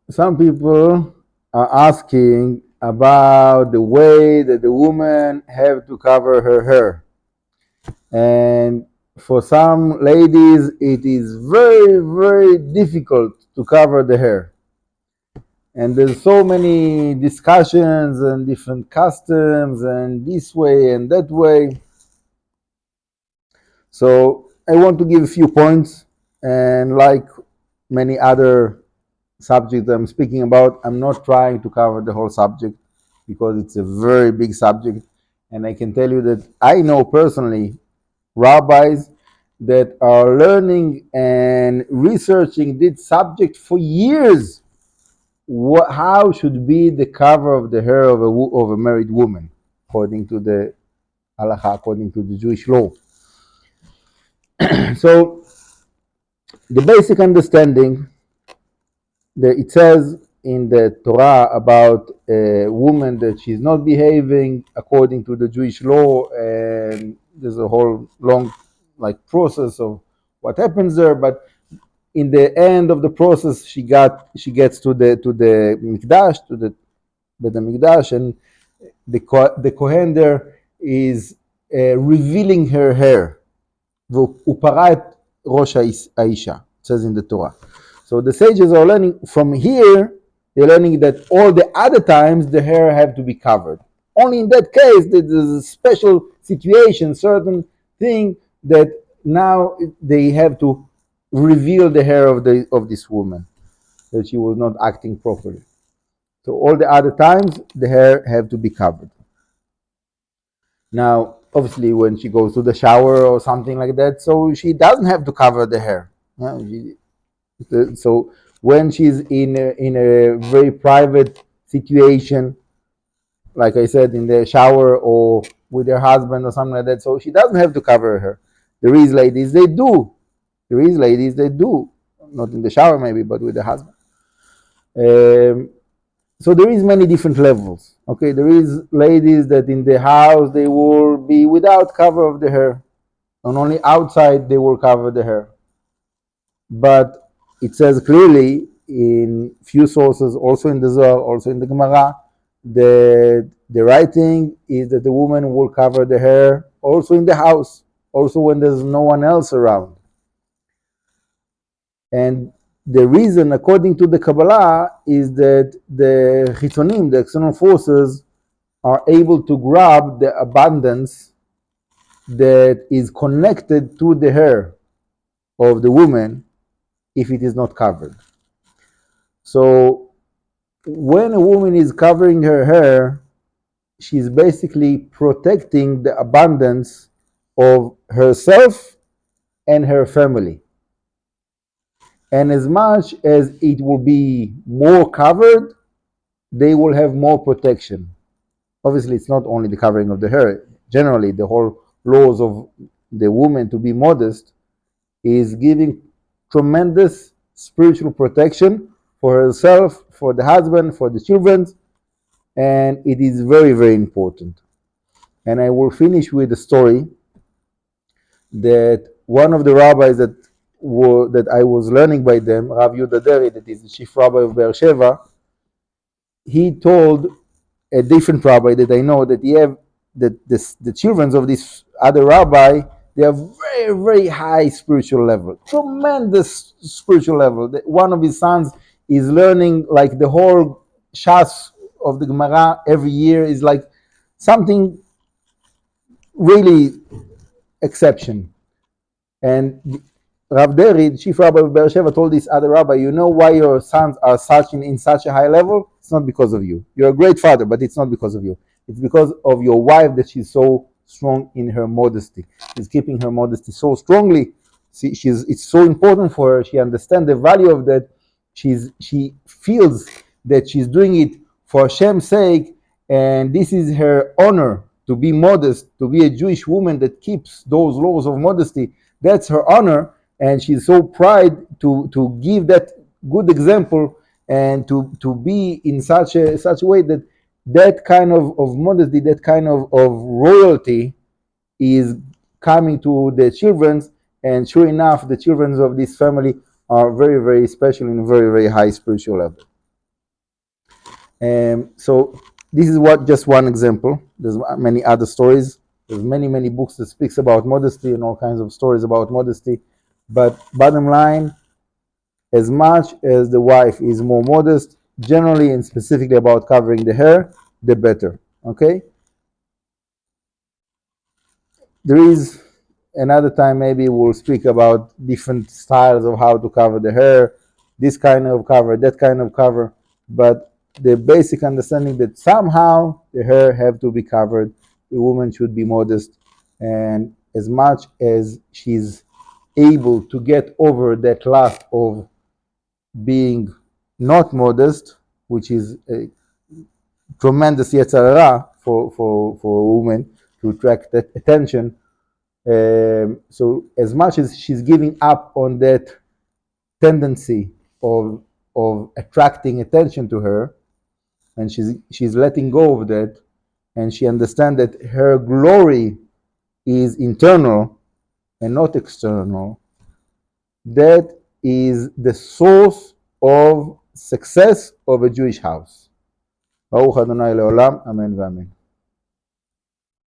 some people are asking about the way that the woman have to cover her hair. And for some ladies, it is very, very difficult to cover the hair. And there's so many discussions and different customs and this way and that way. So I want to give a few points, and like many other subjects I'm speaking about, I'm not trying to cover the whole subject because it's a very big subject. And I can tell you that I know personally rabbis that are learning and researching this subject for years. How should be the cover of the hair of a married woman according to the halacha, according to the Jewish law. So the basic understanding that it says in the Torah about a woman that she's not behaving according to the Jewish law, and there's a whole long process of what happens there. But in the end of the process, she gets to the mikdash, to the Bet HaMikdash, and the Kohen there is revealing her hair. Uparat Rosh Aisha, it says in the Torah. So the sages are learning from here, they're learning that all the other times the hair have to be covered. Only in that case, there's a special situation, certain thing that now they have to reveal the hair of this woman, that she was not acting properly. So all the other times, the hair have to be covered. Now, obviously, when she goes to the shower or something like that, so she doesn't have to cover the hair. So when she's in a very private situation, like I said, in the shower or with her husband or something like that, so she doesn't have to cover her hair. There is ladies, they do. Not in the shower maybe, but with the husband. So there is many different levels. Okay, there is ladies that in the house they will be without cover of the hair, and only outside they will cover the hair. But it says clearly in few sources, also in the Zohar, also in the Gemara, that the right thing is that the woman will cover the hair also in the house, also when there's no one else around. And the reason, according to the Kabbalah, is that the chitzonim, the external forces, are able to grab the abundance that is connected to the hair of the woman if it is not covered. So when a woman is covering her hair, she's basically protecting the abundance of herself and her family. And as much as it will be more covered, they will have more protection. Obviously, it's not only the covering of the hair. Generally, the whole laws of the woman to be modest is giving tremendous spiritual protection for herself, for the husband, for the children, and it is very, very important. And I will finish with a story that one of the rabbis that I was learning by them, Rav Yehuda Deri, that is the chief rabbi of Be'er Sheva, he told a different rabbi that I know that the children of this other rabbi, they have very, very high spiritual level, tremendous spiritual level. One of his sons is learning like the whole Shas of the Gemara every year, is like something really exception. And Rav Deri, the chief rabbi of Be'er Sheva, told this other rabbi, you know why your sons are in such a high level? It's not because of you. You're a great father, but it's not because of you. It's because of your wife, that she's so strong in her modesty. She's keeping her modesty so strongly. It's so important for her. She understands the value of that. She feels that she's doing it for Hashem's sake, and this is her honor to be modest, to be a Jewish woman that keeps those laws of modesty. That's her honor. And she's so proud to give that good example and to be in such a way that kind of modesty, that kind of royalty is coming to the children. And sure enough, the children of this family are very, very special and very, very high spiritual level. So this is just one example. There's many other stories. There's many books that speaks about modesty and all kinds of stories about modesty. But bottom line, as much as the wife is more modest, generally and specifically about covering the hair, the better. Okay? There is another time maybe we'll speak about different styles of how to cover the hair, this kind of cover, that kind of cover, but the basic understanding that somehow the hair have to be covered, the woman should be modest, and as much as she's able to get over that lust of being not modest, which is a tremendous yetzer hara for a woman to attract that attention. So as much as she's giving up on that tendency of attracting attention to her, and she's letting go of that, and she understands that her glory is internal and not external, that is the source of success of a Jewish house. Baruch Adonai leolam, amen v'amen.